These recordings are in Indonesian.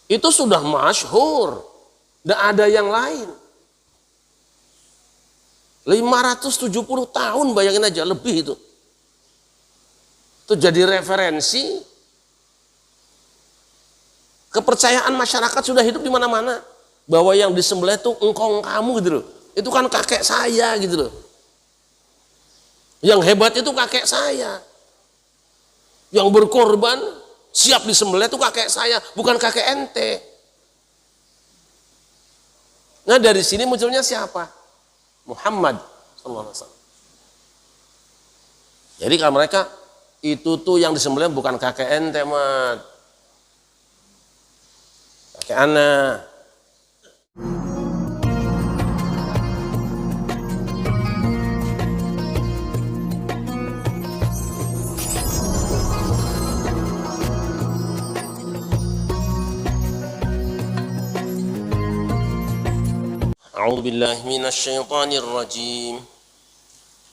Itu sudah masyhur, tidak ada yang lain. 570 tahun, bayangin aja, lebih itu. Itu jadi referensi. Kepercayaan masyarakat sudah hidup di mana-mana. Bahwa yang disembelih itu engkong kamu gitu loh. Itu kan kakek saya gitu loh. Yang hebat itu kakek saya. Yang berkorban siap disembelih itu kakek saya, bukan kakek ente. Nah dari sini munculnya siapa? Muhammad SAW. Jadi kalau mereka itu tuh yang disembelih bukan kakek ente, mat. Kakek anak. أعوذ بالله من الشيطان الرجيم.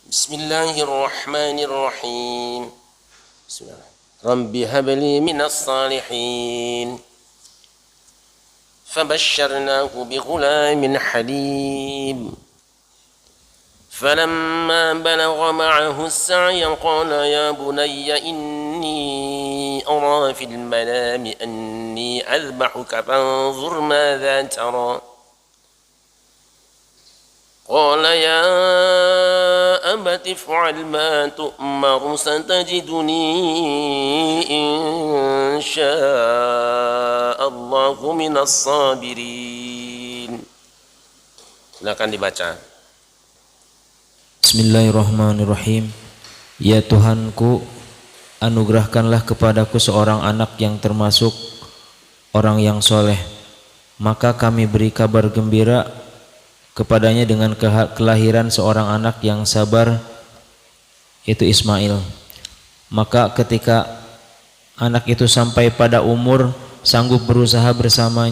بسم الله الرحمن الرحيم. بسم الله. رب هب لي من الصالحين. فبشرناه بغلام حليم. فلما بلغ معه السعي قال يا بني إني أرى في المنام أني أذبحك فانظر ماذا ترى. قال يا أبت افعل ما تؤمر ستجدني إن شاء الله من الصابرين. Silakan dibaca. Bismillahirrahmanirrahim. Ya Tuhanku, anugerahkanlah kepadaku seorang anak yang termasuk orang yang soleh, maka kami beri kabar gembira kepadanya dengan kelahiran seorang anak yang sabar, yaitu Ismail. Maka ketika anak itu sampai pada umur sanggup berusaha bersama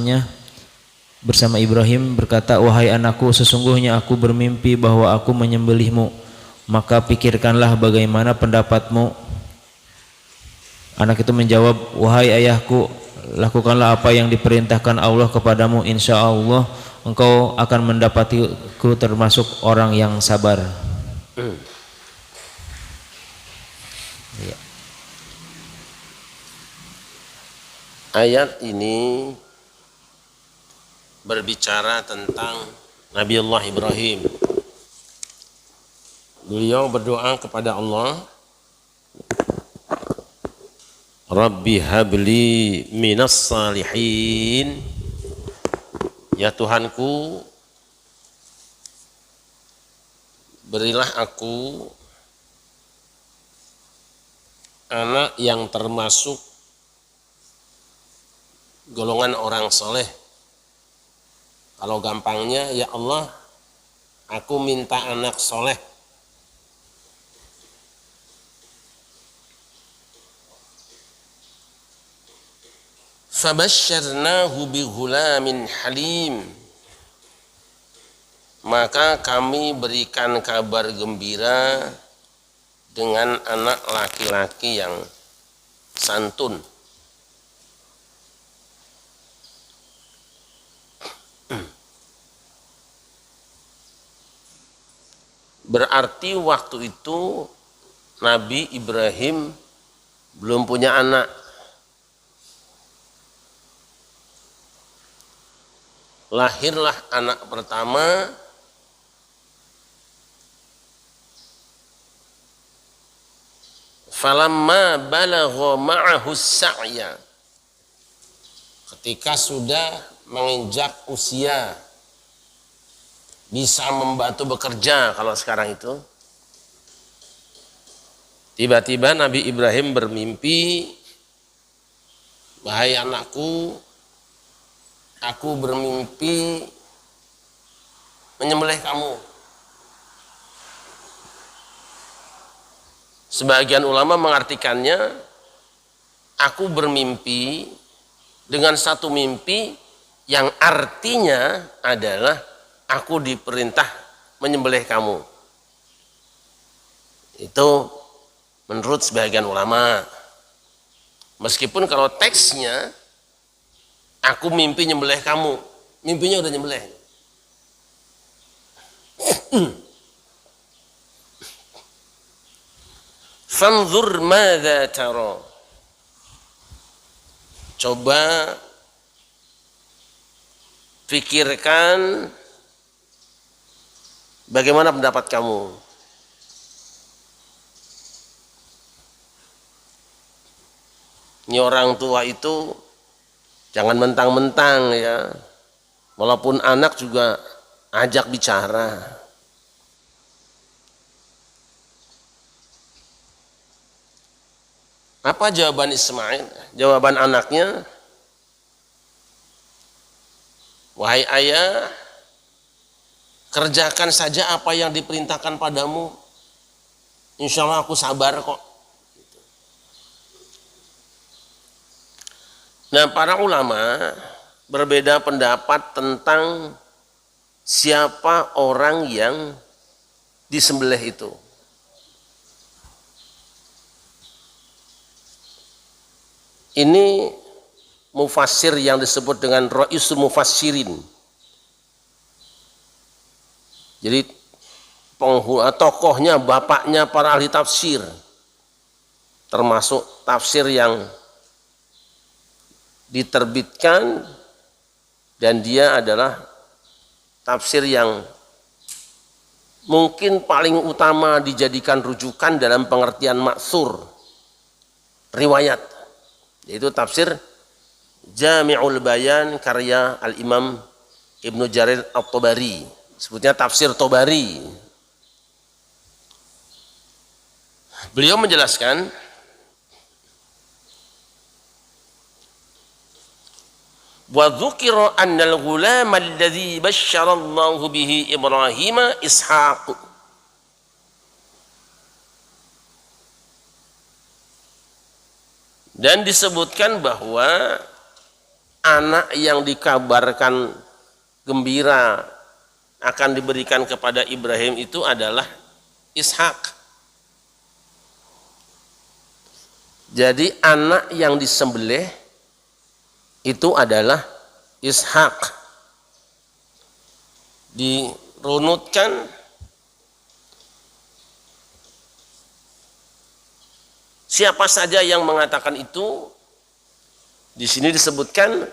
Ibrahim, berkata, wahai anakku, sesungguhnya aku bermimpi bahwa aku menyembelihmu, maka pikirkanlah bagaimana pendapatmu. Anak itu menjawab, wahai ayahku, lakukanlah apa yang diperintahkan Allah kepadamu, insya Allah engkau akan mendapatiku termasuk orang yang sabar. Ya. Ayat ini berbicara tentang Nabiullah Ibrahim. Beliau berdoa kepada Allah, Rabbi habli minas salihin. Ya Tuhanku, berilah aku anak yang termasuk golongan orang soleh. Kalau gampangnya, ya Allah, aku minta anak soleh. Fabasyarnahu bighulamin halim. Maka kami berikan kabar gembira dengan anak laki-laki yang santun. Berarti waktu itu Nabi Ibrahim belum punya anak. Lahirlah anak pertama, falamma balagha ma'ahu sa'ya, ketika sudah menginjak usia bisa membantu bekerja. Kalau sekarang itu tiba-tiba Nabi Ibrahim bermimpi, wahai anakku, aku bermimpi menyembelih kamu. Sebagian ulama mengartikannya, aku bermimpi dengan satu mimpi yang artinya adalah aku diperintah menyembelih kamu. Itu menurut sebagian ulama. Meskipun kalau teksnya Aku mimpi nyembelih kamu. Mimpinya udah nyembelih. Fanzur madza tara. Coba pikirkan bagaimana pendapat kamu. Ini orang tua itu jangan mentang-mentang ya. Walaupun anak juga ajak bicara. Apa jawaban Ismail? Jawaban anaknya, wahai ayah, kerjakan saja apa yang diperintahkan padamu. Insya Allah aku sabar kok. Nah, para ulama berbeda pendapat tentang siapa orang yang disembelih itu. Ini mufassir yang disebut dengan Ra'isul Mufassirin. Jadi tokohnya, bapaknya para ahli tafsir. Termasuk tafsir yang diterbitkan dan dia adalah tafsir yang mungkin paling utama dijadikan rujukan dalam pengertian maksur riwayat, yaitu tafsir Jami'ul Bayan karya Al-Imam Ibnu Jarir At-Tabari, sebutnya tafsir Tabari. Beliau menjelaskan wa dzukira annal ghulama alladzi basyara Allahu bihi Ibrahim Ishaq. Dan disebutkan bahwa anak yang dikabarkan gembira akan diberikan kepada Ibrahim itu adalah Ishak. Jadi anak yang disembelih itu adalah Ishak. Dirunutkan siapa saja yang mengatakan itu. Di sini disebutkan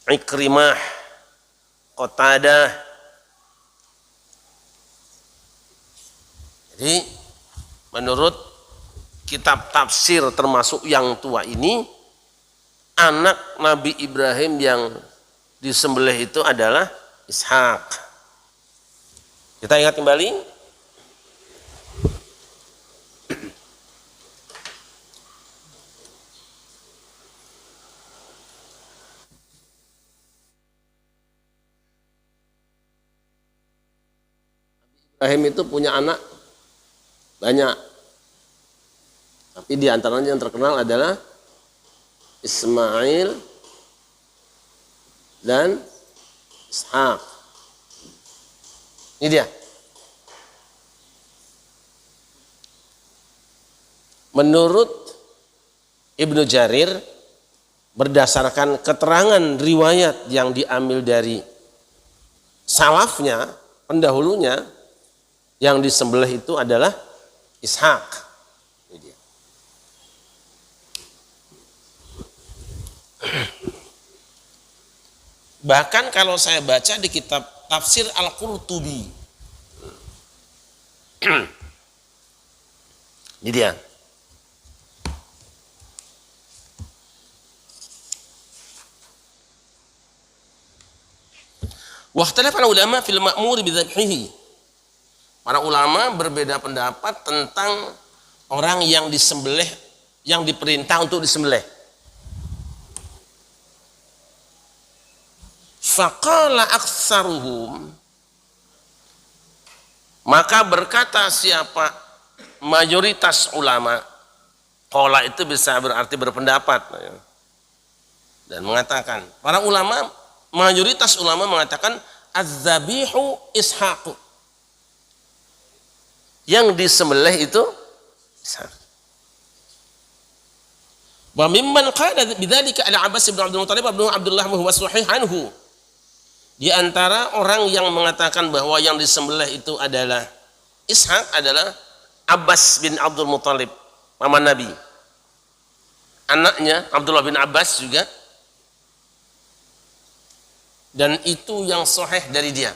Ikrimah, Qatadah. Jadi menurut kitab tafsir termasuk yang tua ini, anak Nabi Ibrahim yang disembelih itu adalah Ishak. Kita ingat kembali. Ibrahim itu punya anak banyak, tapi di antaranya yang terkenal adalah Ismail dan Ishak. Ini dia. Menurut Ibnu Jarir, berdasarkan keterangan riwayat yang diambil dari salafnya, pendahulunya, yang disembelih itu adalah Ishak. Ini dia. Bahkan kalau saya baca di kitab tafsir Al-Qurtubi, ini dia. Wahtalafa ulama fil ma'mur bidzabhihi. Para ulama berbeda pendapat tentang orang yang disembelih, yang diperintah untuk disembelih. Faqala aktsaruhum, maka berkata siapa mayoritas ulama, qala itu bisa berarti berpendapat, dan mengatakan, para ulama, mayoritas ulama mengatakan az-zabihu Ishaq, yang disembelih itu Ishak. Wa mimman qala bidzalika Al-Abbas bin Abdul Muthalib bin Abdullah huwa sahih anhu. Di antara orang yang mengatakan bahwa yang disembelih itu adalah Ishaq adalah Abbas bin Abdul Muthalib, paman Nabi. Anaknya Abdullah bin Abbas juga. Dan itu yang sahih dari dia.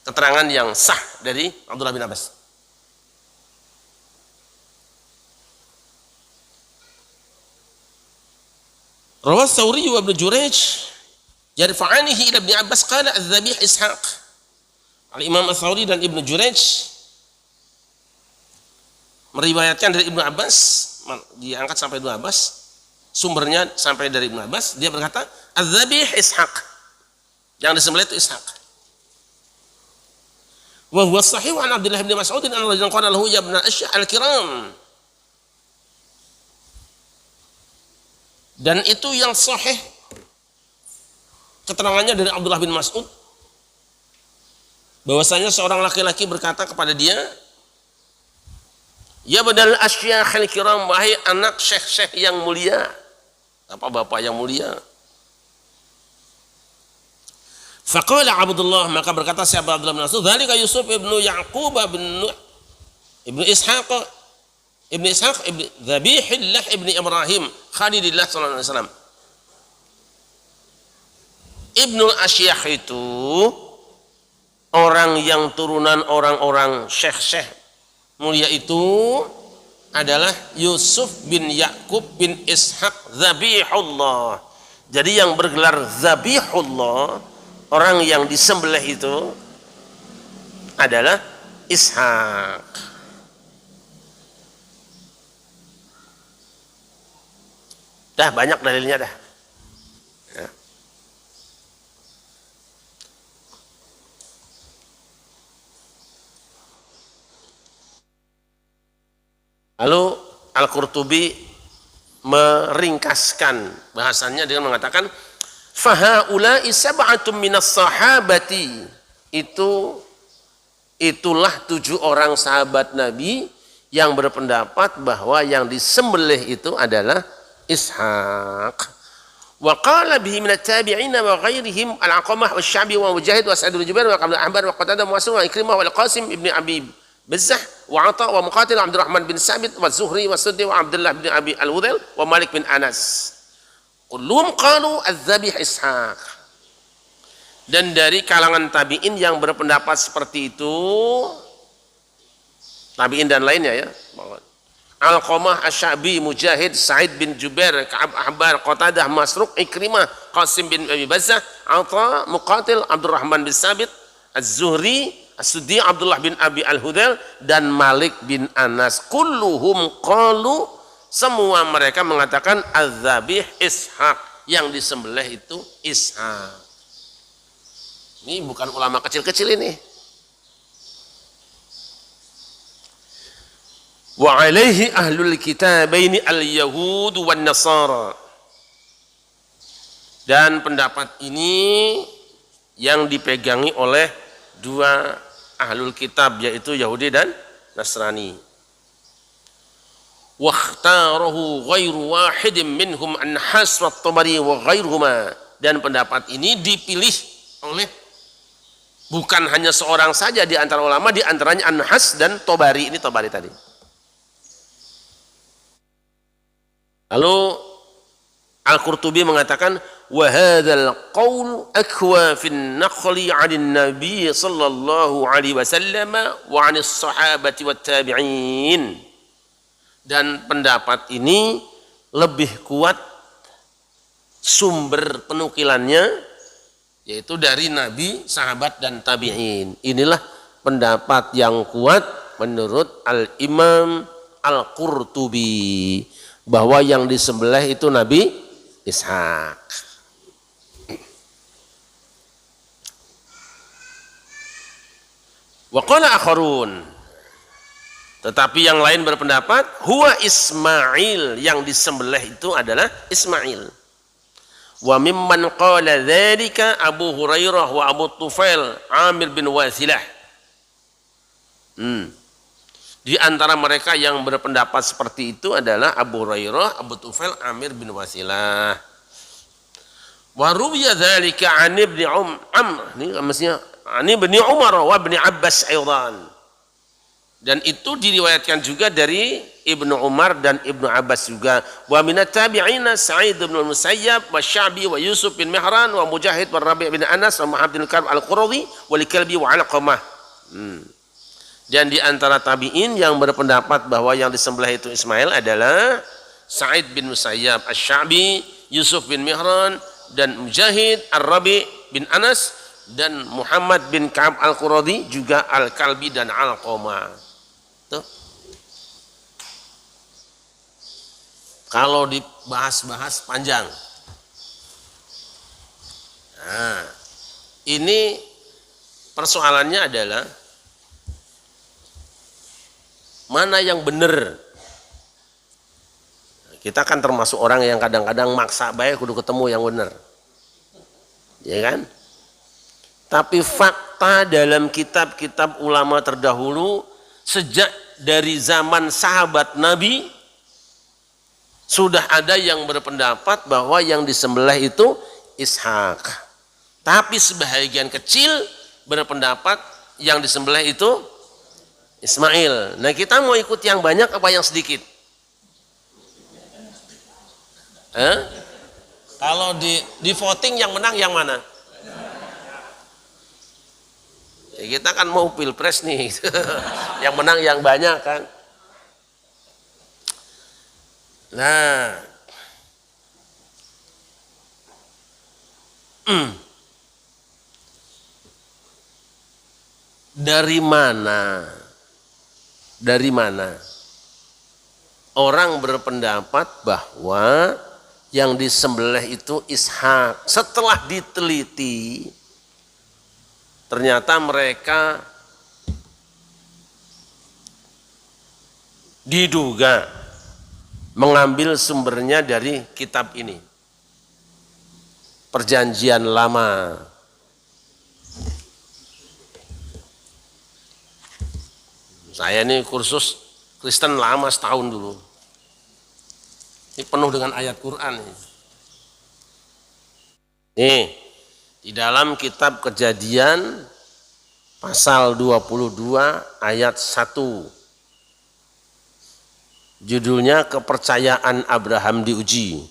Keterangan yang sah dari Abdullah bin Abbas. Rawah Thawri wa Ibnu Jurayj yarfa'anihi ila Ibnu Abbas qala adz-dzabih Ishaq. Al-Imam Ats-Tsauri dan Ibnu Jurayj meriwayatkan dari Ibnu Abbas, diangkat sampai Ibnu Abbas, sumbernya sampai dari Ibnu Abbas, dia berkata adz-dzabih Ishaq. Yang disembelih itu Ishaq. Wa huwa sahih an Abdullah bin Mas'ud an rajulan qala lahu ya ibn al-Ash'ah al-kiram. Dan itu yang sahih keterangannya dari Abdullah bin Mas'ud bahwasanya seorang laki-laki berkata kepada dia, ya badal asyakhil kiram, wahai anak syekh-syekh yang mulia, apa bapak yang mulia. Faqala Abdullah, maka berkata siapa Abdullah bin Mas'ud, dzalika Yusuf ibnu Yaqub ibnu Ishaq ibnu Dzabihillah ibnu Ibrahim Khalilillah sallallahu alaihi wasallam. Ibnu Asy'ah itu orang yang turunan orang-orang syekh-syekh mulia itu adalah Yusuf bin Yaqub bin Ishaq Dzabihullah. Jadi yang bergelar Dzabihullah, orang yang disembelih itu adalah Ishaq. Dah banyak dalilnya dah. Ya. Lalu Al-Qurtubi meringkaskan bahasannya dengan mengatakan fahaula'i sab'atum minas sahabati, itulah 7 orang sahabat Nabi yang berpendapat bahwa yang disembelih itu adalah Ishaq. Wa qala bihi min at-tabi'in wa ghairihim al-Aqamah wa Sya'bi wa Mujahid wa Sa'id bin Jubair wa Abdul Ahbar wa Qatadah wa Mu'asir wa Ikrimah wa Al-Qasim ibn Abi Bazzah wa Atha wa Muqatil wa Abdurrahman bin Sabit wa Zuhri wa Suddi wa Abdullah bin Abi Al-Hudhail wa Malik bin Anas. Kullum qalu adz-dzabih Ishaq. Dan dari kalangan tabi'in yang berpendapat seperti itu, tabi'in dan lainnya ya, Al-Qamah, Asy-Sya'bi, Mujahid, Sa'id bin Jubair, Ka'ab Ahbar, Qatadah, Masruq, Ikrimah, Qasim bin Abi Bazzah, Atha, Muqatil, Abdurrahman bin Sabit, Az-Zuhri, As-Suddi, Abdullah bin Abi Al-Hudhail, dan Malik bin Anas. Kulluhum qalu, semua mereka mengatakan adz-dzabih Ishaq, yang disembelih itu Ishaq. Ini bukan ulama kecil-kecil ini. Wa alaihi ahlul kitabaini al-yahud wan nasara. Dan pendapat ini yang dipegangi oleh 2 ahlul kitab, yaitu Yahudi dan Nasrani. Wa ikhtarahu ghairu wahidin minhum an-Nahas wa at-Tabari wa ghairuhuma. Dan pendapat ini dipilih oleh bukan hanya seorang saja di antara ulama, di antaranya An-Nahas dan Tabari. Ini Tabari tadi. Lalu Al-Qurtubi mengatakan wa hadzal qaul akwa fi an-naqli 'anil nabiy sallallahu alaihi wasallam wa 'anis sahabati wat tabi'in. Dan pendapat ini lebih kuat sumber penukilannya, yaitu dari Nabi, sahabat dan tabi'in. Inilah pendapat yang kuat menurut Al-Imam Al-Qurtubi, bahwa yang disembelih itu Nabi Ishaq. Wa qala akharun, tetapi yang lain berpendapat huwa Ismail, yang disembelih itu adalah Ismail. Wa mimman qala dzalika Abu Hurairah wa Abu Tufail Amir bin Wasilah. Di antara mereka yang berpendapat seperti itu adalah Abu Hurairah, Abu Tufail, Amir bin Wasilah. Wa ruwiya dzalika 'an ibni Amr, ini maksudnya 'an ibni Umar wa ibni Abbas aidan. Dan itu diriwayatkan juga dari Ibnu Umar dan Ibnu Abbas juga. Wa minat tabi'ina Sa'id bin Musayyab wa Sya'bi wa Yusuf bin Mihran wa Mujahid wa Rabi' bin Anas wa Muhammad bin Ka'ab al-Quradi wa Likalbi wa Alqamah. Dan di antara tabi'in yang berpendapat bahwa yang disembelih itu Ismail adalah Sa'id bin Musayyab, Asy-Sya'bi, Yusuf bin Mihran dan Mujahid, Ar-Rabi' bin Anas dan Muhammad bin Ka'ab al-Quradi juga Al-Kalbi dan Alqamah. Tuh. Kalau dibahas-bahas panjang. Nah, ini persoalannya adalah mana yang benar. Kita kan termasuk orang yang kadang-kadang maksa baik kudu ketemu yang benar. Ya kan? Tapi fakta dalam kitab-kitab ulama terdahulu sejak dari zaman sahabat Nabi sudah ada yang berpendapat bahwa yang disembelih itu Ishak. Tapi sebahagian kecil berpendapat yang disembelih itu Ismail. Nah, kita mau ikut yang banyak apa yang sedikit? Kalau di voting yang menang yang mana? Ya, kita kan mau pilpres nih, yang menang yang banyak kan. Nah, dari mana orang berpendapat bahwa yang disembelih itu Ishak? Setelah diteliti, ternyata mereka diduga mengambil sumbernya dari kitab ini, Perjanjian Lama. Saya ini kursus Kristen lama setahun dulu. Ini penuh dengan ayat Quran. Nih, di dalam kitab Kejadian pasal 22 ayat 1. Judulnya kepercayaan Abraham diuji.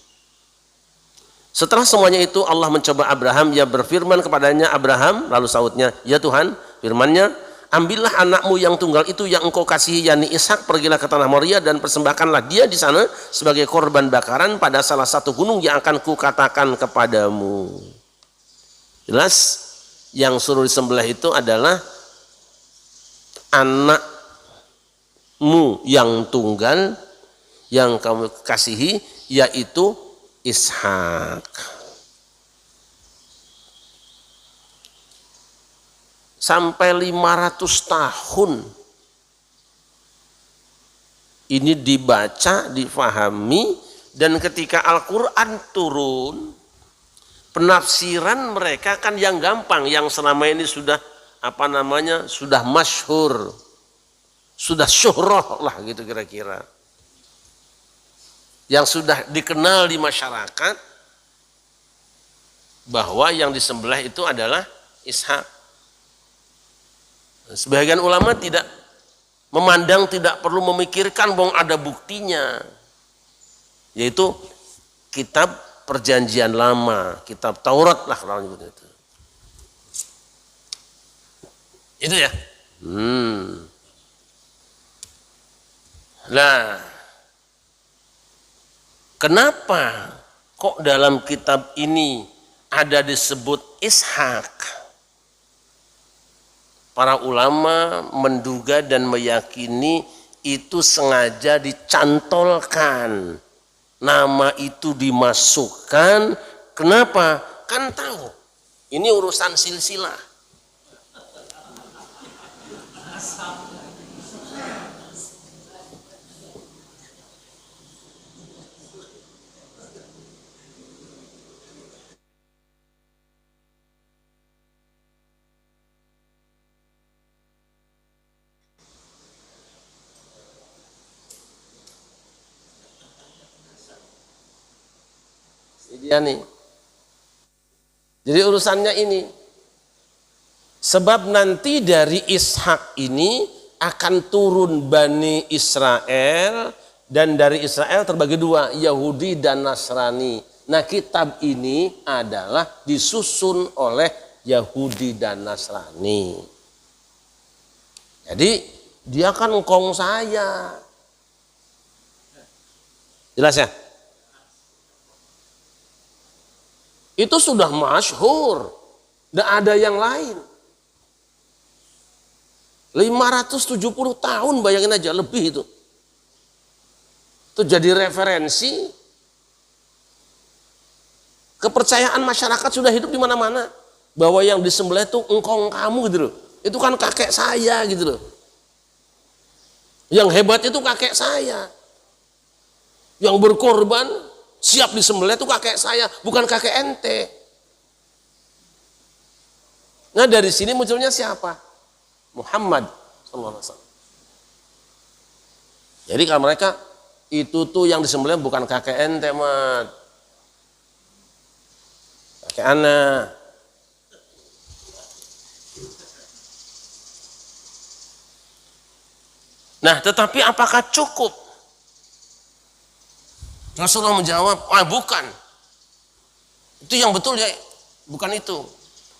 Setelah semuanya itu Allah mencoba Abraham, ia berfirman kepadanya, Abraham, lalu sautnya, ya Tuhan, firmannya, ambillah anakmu yang tunggal itu yang engkau kasihi, yakni Ishak, pergilah ke tanah Moria dan persembahkanlah dia di sana sebagai korban bakaran pada salah satu gunung yang akan kukatakan kepadamu. Jelas, yang suruh disembelih itu adalah anakmu yang tunggal yang kamu kasihi, yaitu Ishak. Sampai 500 tahun ini dibaca, difahami, dan ketika Al-Quran turun, penafsiran mereka kan yang gampang, yang selama ini sudah sudah masyhur, sudah syuhrah lah gitu kira-kira, yang sudah dikenal di masyarakat bahwa yang disembelih itu adalah Ishak. Sebagian ulama tidak memandang, tidak perlu memikirkan bahwa ada buktinya, yaitu kitab Perjanjian Lama, kitab Taurat lah kalau nyebut itu. Itu ya. Nah, kenapa kok dalam kitab ini ada disebut Ishak? Para ulama menduga dan meyakini itu sengaja dicantolkan, nama itu dimasukkan. Kenapa? Kan tahu ini urusan silsilah. Ya nih. Jadi urusannya ini. Sebab nanti dari Ishak ini akan turun Bani Israel, dan dari Israel terbagi dua, Yahudi dan Nasrani. Nah, kitab ini adalah disusun oleh Yahudi dan Nasrani. Jadi dia kan engkong saya. Jelas ya? Itu sudah masyhur. Tidak ada yang lain. 570 tahun, bayangin aja, lebih itu. Itu jadi referensi. Kepercayaan masyarakat sudah hidup di mana-mana. Bahwa yang disembelih itu engkong kamu gitu loh. Itu kan kakek saya gitu loh. Yang hebat itu kakek saya. Yang berkorban, siap disembelih itu kakek saya, bukan kakek ente. Nah, dari sini munculnya siapa? Muhammad sallallahu alaihi wasallam. Jadi kalau mereka itu tuh yang disembelih bukan kakek ente, mat. Kakek ana. Nah, tetapi apakah cukup? Rasulullah menjawab, bukan. Itu yang betul ya, bukan itu.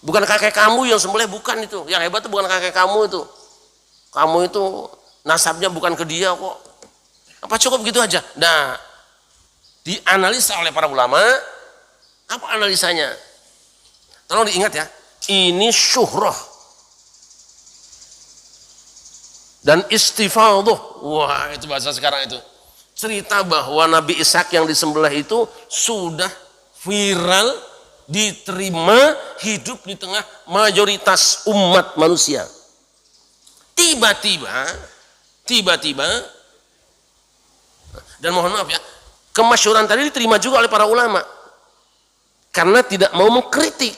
Bukan kakek kamu yang sembelih, bukan itu. Yang hebat itu bukan kakek kamu itu. Kamu itu nasabnya bukan ke dia kok. Apa cukup gitu aja? Nah, dianalisa oleh para ulama. Apa analisanya? Tolong diingat ya. Ini syuhrah dan istifadah. Wah, itu bahasa sekarang itu. Cerita bahwa Nabi Ishak yang disembelih itu sudah viral, diterima, hidup di tengah mayoritas umat manusia. Tiba-tiba, dan mohon maaf ya, kemasyhuran tadi diterima juga oleh para ulama karena tidak mau mengkritik.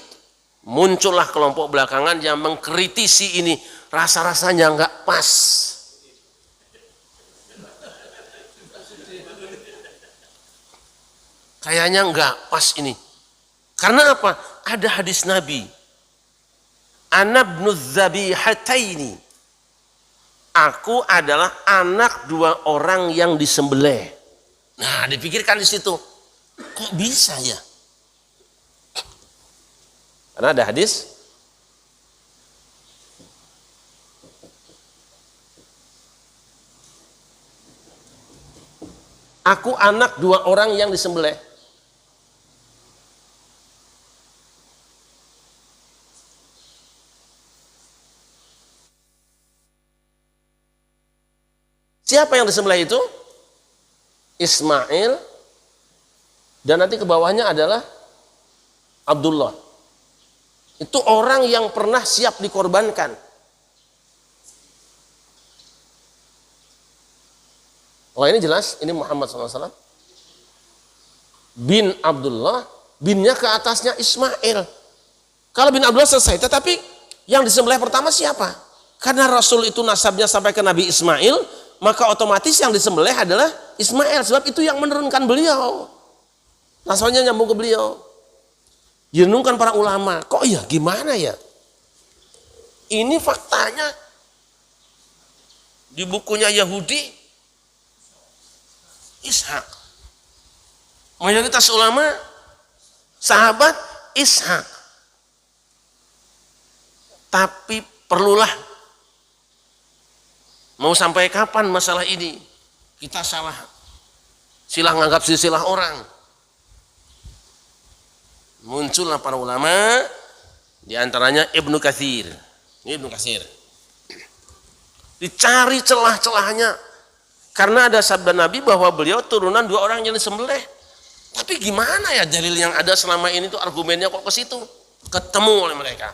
Muncullah kelompok belakangan yang mengkritisi ini, rasa-rasanya nggak pas. Kayaknya nggak pas ini. Karena apa? Ada hadis Nabi. Ana ibnudz zabihataini. Aku adalah anak dua orang yang disembelih. Nah, dipikirkan di situ. Kok bisa ya? Karena ada hadis. Aku anak dua orang yang disembelih. Siapa yang disembelih itu? Ismail, dan nanti ke bawahnya adalah Abdullah. Itu orang yang pernah siap dikorbankan. Oh, ini jelas, ini Muhammad SAW. Bin Abdullah, binnya ke atasnya Ismail. Kalau bin Abdullah selesai, tetapi yang disembelih pertama siapa? Karena Rasul itu nasabnya sampai ke Nabi Ismail, maka otomatis yang disembelih adalah Ismail, sebab itu yang menurunkan beliau. Nasabnya nyambung ke beliau. Direnungkan para ulama, kok ya gimana ya? Ini faktanya di bukunya Yahudi, Ishak. Mayoritas ulama, sahabat Ishak. Tapi perlulah, mau sampai kapan masalah ini? Kita salah, silah nganggap silsilah orang. Muncullah para ulama, diantaranya Ibnu Katsir. Ibnu Katsir. Dicari celah-celahnya, karena ada sabda Nabi bahwa beliau turunan dua orang yang disembelih. Tapi gimana ya dalil yang ada selama ini tuh, argumennya kok ke situ? Ketemu oleh mereka.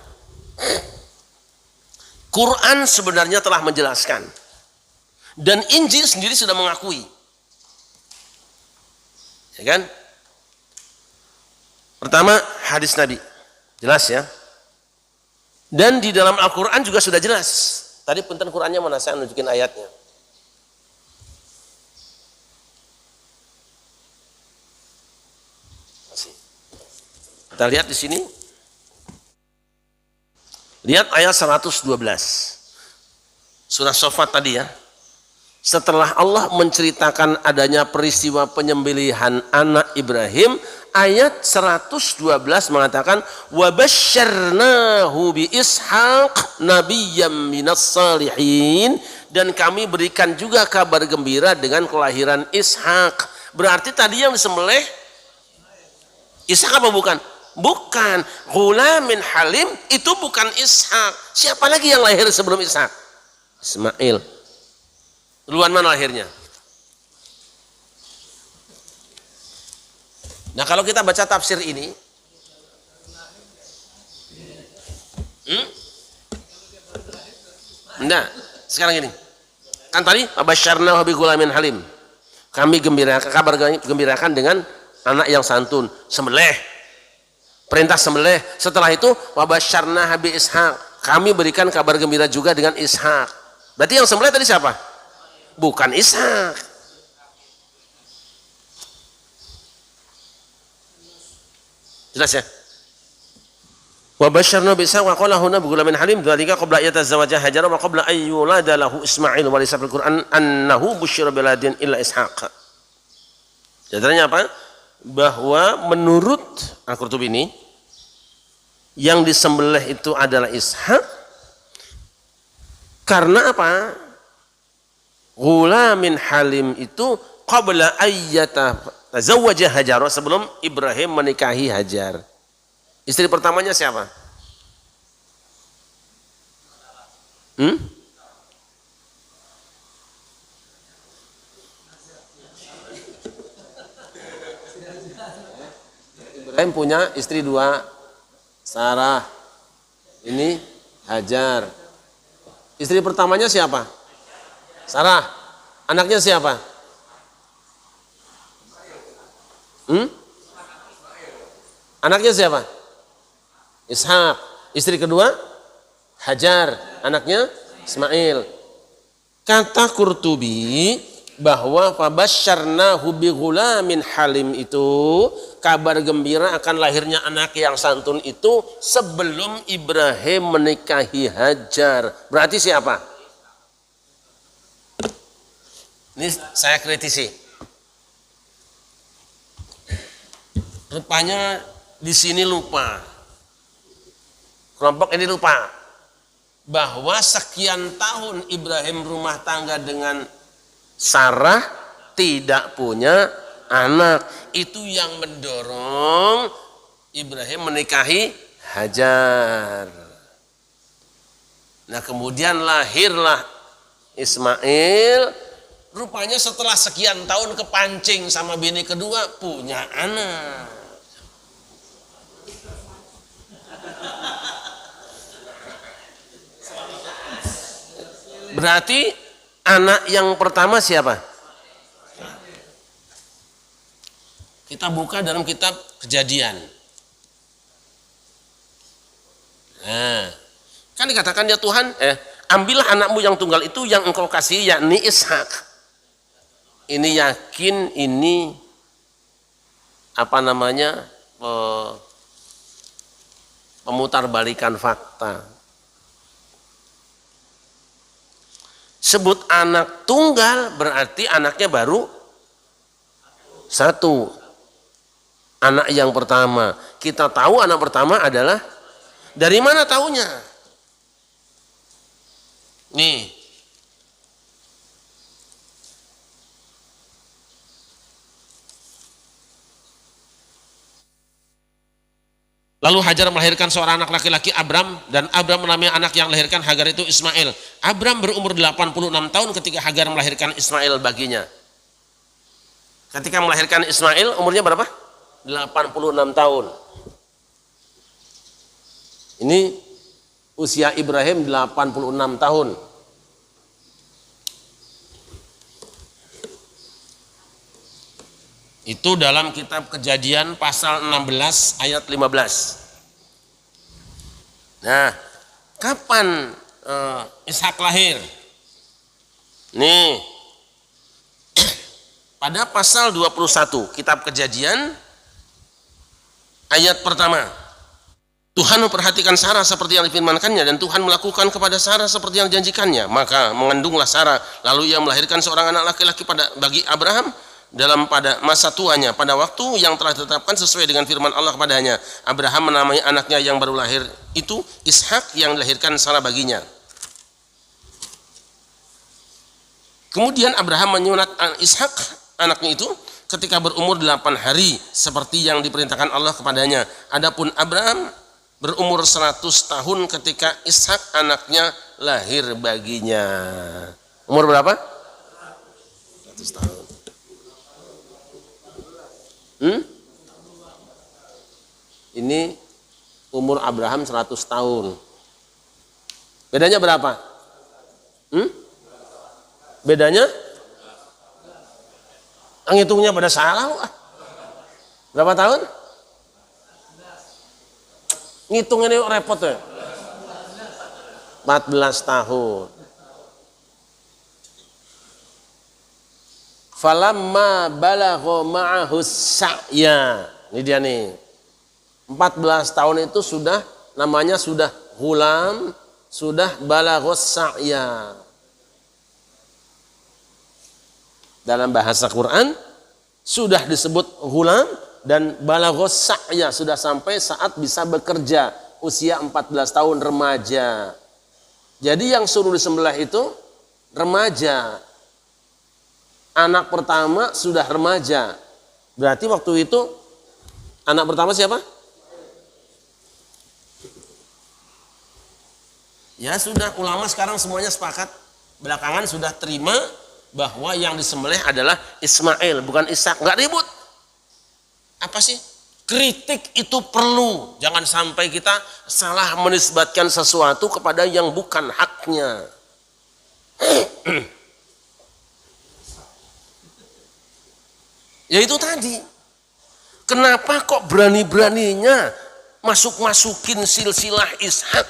Quran sebenarnya telah menjelaskan. Dan Injil sendiri sudah mengakui. Ya kan? Pertama, hadis Nabi. Jelas ya. Dan di dalam Al-Quran juga sudah jelas. Tadi punten Qurannya mana, saya nunjukin ayatnya. kita lihat di sini. Lihat ayat 112. Surah Shofat tadi ya. Setelah Allah menceritakan adanya peristiwa penyembelihan anak Ibrahim, ayat 112 mengatakan wa basyarnahu bi Ishaq nabiyyam minas salihin, dan kami berikan juga kabar gembira dengan kelahiran Ishak. Berarti tadi yang disembelih Ishak apa bukan? Bukan. Ghulamin halim itu bukan Ishak. Siapa lagi yang lahir sebelum Ishak? Ismail. Duluan mana lahirnya? Nah, kalau kita baca tafsir ini, enggak, sekarang ini. Kan tadi abasyarna bi ghulamin halim. Kami gembirakan dengan anak yang santun, sembelih. Perintah sembelih. Setelah itu wabasyarna bi Ishaq. Kami berikan kabar gembira juga dengan Ishak. Berarti yang sembelih tadi siapa? Bukan Ishak. Jelas ya? Wa basyarna bi Ishaq wa qala huna bi ghulamin halim dzalika qabla yatazawwaja Hajar wa qabla an yulada lahu Ismail wa laysa fil Qur'an annahu busyira biladin illa Ishaq. Jadinya apa? Bahwa menurut Al-Qurtubi ini yang disembelih itu adalah Ishak karena apa? Ghulamin halim itu qabla ayyata tazawwaja Hajar, sebelum Ibrahim menikahi Hajar. Istri pertamanya siapa? Ibrahim punya istri dua, Sarah, ini Hajar. Istri pertamanya siapa? Sarah. Anaknya siapa? Anaknya siapa? Ishak. Istri kedua Hajar, anaknya Ismail. Kata Qurtubi bahwa fabasyarnahu bi ghulamin halim itu kabar gembira akan lahirnya anak yang santun itu sebelum Ibrahim menikahi Hajar. Berarti siapa? Ini saya kritisi. Rupanya di sini lupa. Kelompok ini lupa bahwa sekian tahun Ibrahim rumah tangga dengan Sarah tidak punya anak. Itu yang mendorong Ibrahim menikahi Hajar. Nah, kemudian lahirlah Ismail. Rupanya setelah sekian tahun kepancing sama bini kedua punya anak. Berarti anak yang pertama siapa? Kita buka dalam kitab Kejadian. Nah, kan dikatakan ya Tuhan, ambillah anakmu yang tunggal itu yang engkau kasih, yakni Ishak. Ini yakin ini pemutarbalikan fakta. Sebut anak tunggal berarti anaknya baru satu. Anak yang pertama. Kita tahu anak pertama adalah dari mana taunya? Nih. Lalu Hajar melahirkan seorang anak laki-laki Abram, dan Abram menamai anak yang melahirkan Hagar itu Ismail. Abram berumur 86 tahun ketika Hagar melahirkan Ismail baginya. Ketika melahirkan Ismail umurnya berapa? 86 tahun. Ini usia Ibrahim 86 tahun. Itu dalam kitab Kejadian pasal 16 ayat 15. Nah, kapan Ishak lahir? Nih, pada pasal 21 kitab Kejadian Ayat pertama, Tuhan memperhatikan Sarah seperti yang difirmankannya, dan Tuhan melakukan kepada Sarah seperti yang dijanjikannya. Maka mengandunglah Sarah, lalu ia melahirkan seorang anak laki-laki bagi Abraham pada masa tuanya, pada waktu yang telah ditetapkan sesuai dengan firman Allah kepadanya. Abraham menamai anaknya yang baru lahir itu Ishak, yang dilahirkan Sarah baginya. Kemudian Abraham menyunat Ishak anaknya itu ketika berumur 8 hari seperti yang diperintahkan Allah kepadanya. Adapun Abraham berumur 100 tahun ketika Ishak anaknya lahir baginya. Umur berapa? 100 tahun. Ini umur Abraham 100 tahun. Bedanya berapa? Bedanya? Ngitungnya pada salah. Berapa tahun? Ngitung ini repot ya. 14 tahun. Falamma balagha ma'ahu sa'ya. Ini dia nih. 14 tahun itu sudah namanya sudah ghulam, sudah balagha sa'ya. Dalam bahasa Quran sudah disebut ghulam dan balagha sa'ya, sudah sampai saat bisa bekerja, usia 14 tahun, remaja. Jadi yang suruh disembelih itu remaja. Anak pertama sudah remaja. Berarti waktu itu anak pertama siapa? Ya sudah, ulama sekarang semuanya sepakat, belakangan sudah terima bahwa yang disembelih adalah Ismail, bukan Ishak. Nggak ribut. Apa sih? Kritik itu perlu. Jangan sampai kita salah menisbatkan sesuatu kepada yang bukan haknya. Ya itu tadi. Kenapa kok berani-beraninya masukin silsilah Ishak,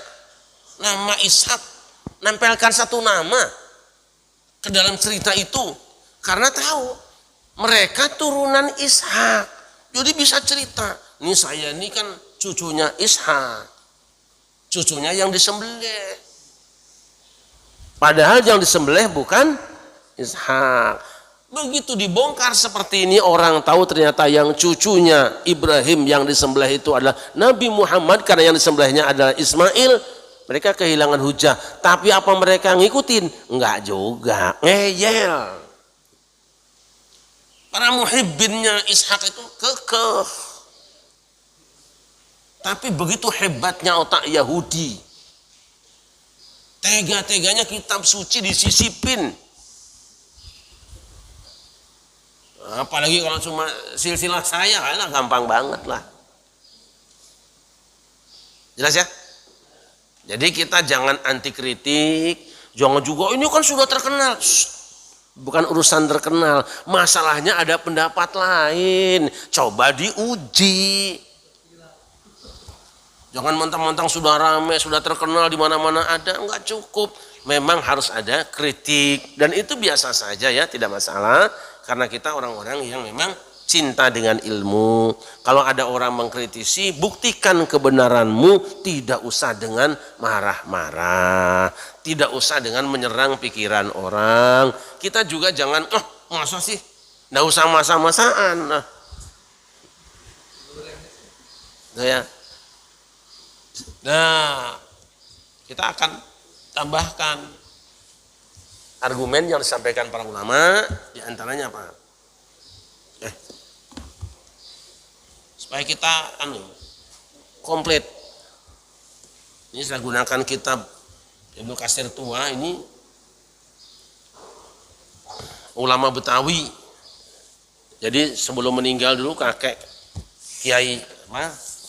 nama Ishak, nempelkan satu nama ke dalam cerita itu? Karena tahu mereka turunan Ishak, jadi bisa cerita, ini saya ini kan cucunya Ishak, cucunya yang disembelih. Padahal yang disembelih bukan Ishak. Begitu dibongkar seperti ini, orang tahu ternyata yang cucunya Ibrahim yang disembelih itu adalah Nabi Muhammad, karena yang disembelihnya adalah Ismail. Mereka kehilangan hujah. Tapi apa mereka ngikutin? Enggak juga, ngeyel. Para muhibbinnya Ishak itu kekeh. Tapi begitu hebatnya otak Yahudi, tega-teganya kitab suci disisipin. Apalagi kalau cuma silsilah saya, gampang banget lah. Jelas ya? Jadi kita jangan anti kritik, jangan juga ini kan sudah terkenal. Bukan urusan terkenal, masalahnya ada pendapat lain. Coba diuji. Jangan mentang-mentang sudah ramai, sudah terkenal di mana-mana ada, enggak cukup. Memang harus ada kritik, dan itu biasa saja ya, tidak masalah. Karena kita orang-orang yang memang cinta dengan ilmu. Kalau ada orang mengkritisi, buktikan kebenaranmu, tidak usah dengan marah-marah, tidak usah dengan menyerang pikiran orang. Kita juga jangan, masa sih, nggak usah masa-masaan. Nah, kita akan tambahkan argumen yang disampaikan para ulama, diantaranya apa? Supaya kita komplit. Ini saya gunakan kitab Ibnu Katsir tua, ini ulama Betawi. Jadi sebelum meninggal dulu kakek Kiai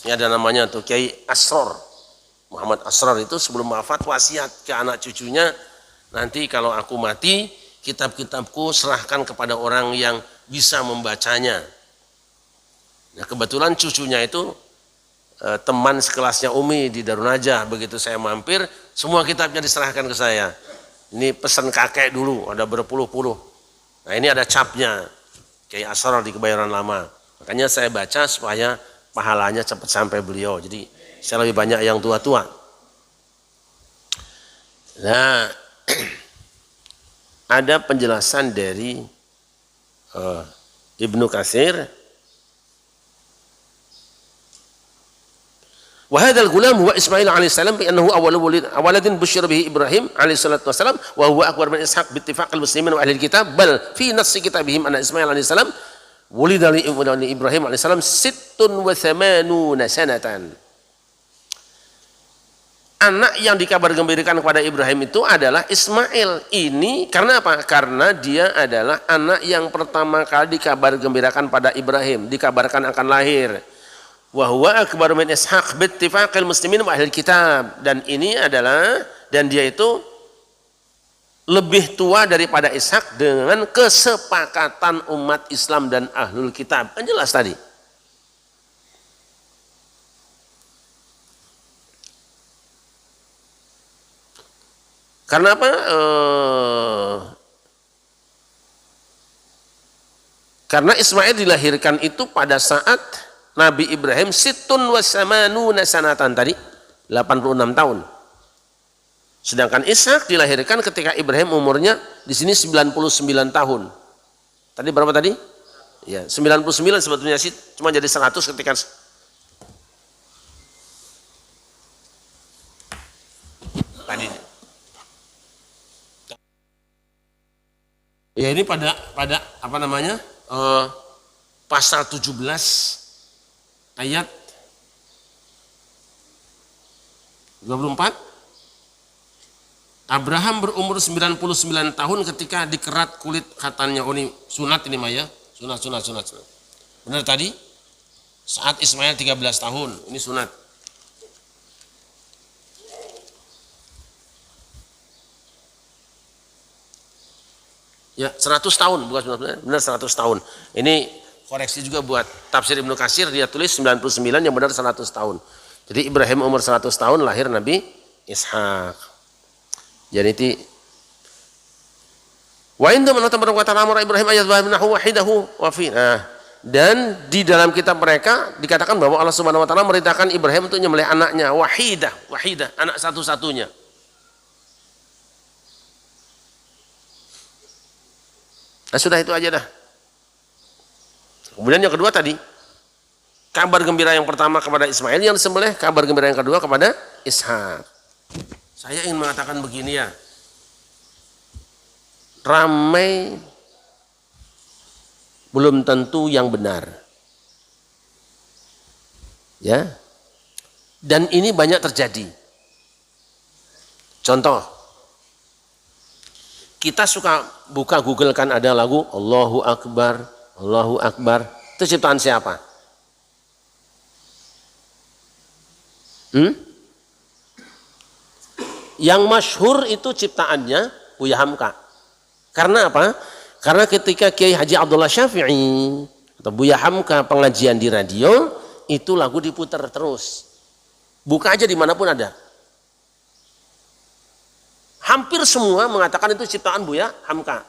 ini ada namanya tuh, Kiai Asrar, Muhammad Asrar itu sebelum wafat wasiat ke anak cucunya, nanti kalau aku mati, kitab-kitabku serahkan kepada orang yang bisa membacanya. Nah kebetulan cucunya itu teman sekelasnya Umi di Darun Najah. Begitu saya mampir, semua kitabnya diserahkan ke saya. Ini pesan kakek dulu, ada berpuluh-puluh. Nah ini ada capnya, Kiai Asrar di Kebayoran Lama. Makanya saya baca supaya pahalanya cepat sampai beliau. Jadi saya lebih banyak yang tua-tua. Nah, ada penjelasan dari Ibnu Katsir. Wa hadzal gulam huwa Ismail alaihissalam bi annahu awaladin busyira bihi Ibrahim alaihissalatu wassalam wa huwa akbar min Ishaq bi ittifaqil muslimin wa ahli kitab bal fi nassi kitabihim anna Ismail alaihissalam wulida li Ibrahim alaihissalam 86 sanatan. Anak yang dikabar gembirakan kepada Ibrahim itu adalah Ismail. Ini karena apa? Karena dia adalah anak yang pertama kali dikabar gembirakan pada Ibrahim, dikabarkan akan lahir. Wa huwa akbar min Ishaq bi ittifaqil muslimin wa ahli kitab. Dan ini adalah, dan dia itu lebih tua daripada Ishak dengan kesepakatan umat Islam dan ahlul kitab. Kan jelas tadi. Karena apa? Karena Ismail dilahirkan itu pada saat Nabi Ibrahim situn wasamanuna sanatan tadi, 86 tahun. Sedangkan Ishak dilahirkan ketika Ibrahim umurnya di sini 99 tahun. Tadi berapa tadi? Ya, 99 sebetulnya sih cuma jadi 100 ketika tadi. Ya ini pada apa namanya? Pasal 17 ayat 24. Abraham berumur 99 tahun ketika dikerat kulit khatannya. Oh ini sunat ini Maya, sunat. Benar tadi? Saat Ismail 13 tahun, ini sunat. Ya 100 tahun, bukan 99, benar 100 tahun. Ini koreksi juga buat tafsir Ibnu Katsir, dia tulis 99 yang benar 100 tahun. Jadi Ibrahim umur 100 tahun lahir Nabi Ishak. Jadi itu wa inda man tabaraka ta'ala Ibrahim ayat bainahu wahidahu wa fi. Dan di dalam kitab mereka dikatakan bahwa Allah Subhanahu wa taala merintahkan Ibrahim untuk menyembelih anaknya wahidah, anak satu-satunya. Nah sudah itu aja dah. Kemudian yang kedua tadi, kabar gembira yang pertama kepada Ismail yang disembelih, kabar gembira yang kedua kepada Ishak. Saya ingin mengatakan begini ya, ramai belum tentu yang benar. Ya. Dan ini banyak terjadi. Contoh, kita suka buka Google kan ada lagu Allahu Akbar, Allahu Akbar. Itu ciptaan siapa? Yang masyhur itu ciptaannya Buya Hamka. Karena apa? Karena ketika Kiai Haji Abdullah Syafi'i atau Buya Hamka pengajian di radio, itu lagu diputar terus. Buka aja dimanapun ada. Hampir semua mengatakan itu ciptaan Buya Hamka.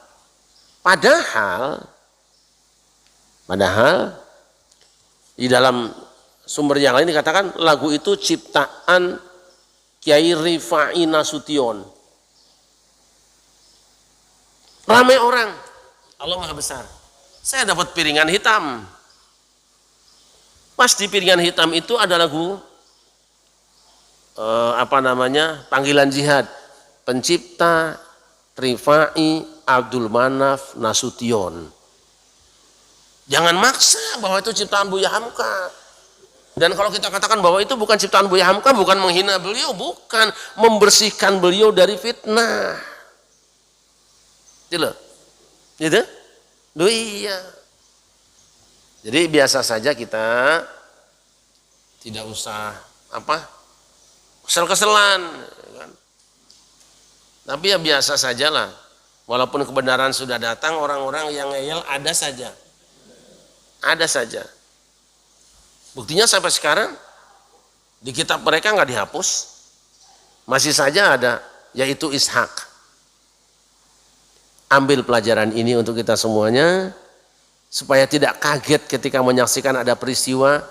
Padahal di dalam sumber yang lain dikatakan lagu itu ciptaan Kiai Rifai Nasution. Ramai orang, Allah Maha Besar. Saya dapat piringan hitam. Pas di piringan hitam itu ada lagu Panggilan Jihad. Pencipta Rifai Abdul Manaf Nasution. Jangan maksa bahwa itu ciptaan Buya Hamka. Dan kalau kita katakan bahwa itu bukan ciptaan Buya Hamka, bukan menghina beliau, bukan membersihkan beliau dari fitnah. Gitu loh. Gitu? Loh iya. Jadi biasa saja kita tidak usah kesel-keselan. Tapi ya biasa sajalah. Walaupun kebenaran sudah datang, orang-orang yang ngeyel ada saja. Ada saja. Buktinya sampai sekarang di kitab mereka nggak dihapus. Masih saja ada, yaitu Ishak. Ambil pelajaran ini untuk kita semuanya, supaya tidak kaget ketika menyaksikan ada peristiwa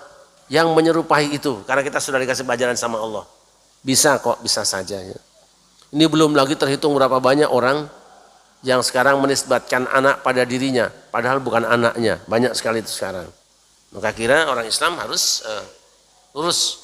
yang menyerupai itu, karena kita sudah dikasih pelajaran sama Allah. Bisa kok, bisa saja ya. Ini belum lagi terhitung berapa banyak orang yang sekarang menisbatkan anak pada dirinya, padahal bukan anaknya. Banyak sekali itu sekarang. Maka kira orang Islam harus lurus.